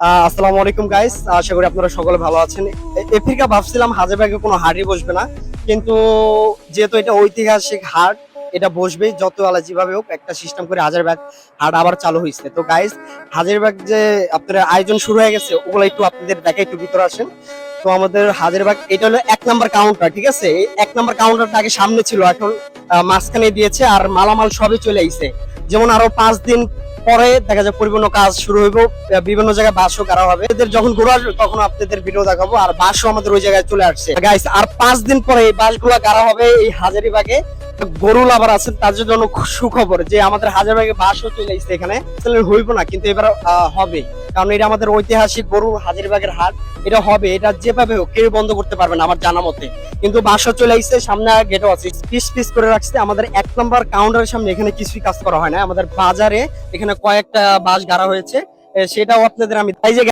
আসসালামু আলাইকুম গাইস, আশা করি আপনারা সকলে ভালো আছেন। আফ্রিকা ভাবছিলাম হাজারবাগে কোনো হাটই বসবে না, কিন্তু যেহেতু এটা ঐতিহাসিক হাট, এটা বসবেই যত আলা যেভাবে হোক একটা সিস্টেম করে হাজারবাগ হাট আবার চালু হয়েছে। তো গাইস, হাজারবাগ যে আপনার আয়োজন শুরু হয়ে গেছে ওগুলো একটু আপনাদের দেখে একটু ভিতরে আসেন। তো আমাদের হাজারবাগ এটা হলো 1 নম্বর কাউন্টার, ঠিক আছে? এই 1 নম্বর কাউন্টারটা আগে সামনে ছিল, এখন মাঝখানে দিয়েছে, আর মালামাল সবই চলে আইছে। যেমন আরো 5 দিন পরে দেখা যায় পরিপূর্ণ কাজ শুরু হইব, বিভিন্ন জায়গায় বাসও করা হবে। এদের যখন ঘুরে আসবে তখন আপনাদের ভিডিও দেখাবো। আর বাসও আমাদের ওই জায়গায় চলে আসছে গাইস। আর 5 দিন পরে এই বাসগুলো গাড়া হবে এই হাজারীবাগে। গরু লাভার আছেন তাদের জন্য সুখবর যে আমাদের হাজারীবাগে বাসও চলে আসছে। এখানে হইব না, কিন্তু এবার হবে, কারণ এটা আমাদের ঐতিহাসিক গরু হাজারীবাগের হাট। এটা হবে, এটা যেভাবে হোক কেউ বন্ধ করতে পারবে না আমার জানা মতে। কিন্তু বাসও চলে আসছে, সামনে গেটও আছে, পিস পিস করে রাখছে। আমাদের 1 নম্বর কাউন্টারের সামনে এখানে কিছুই কাজ করা হয় না, আমাদের বাজারে এখানে কয়েকটা বাস গাড়া হয়েছে, সেটাও আপনাদের আমি তাই যে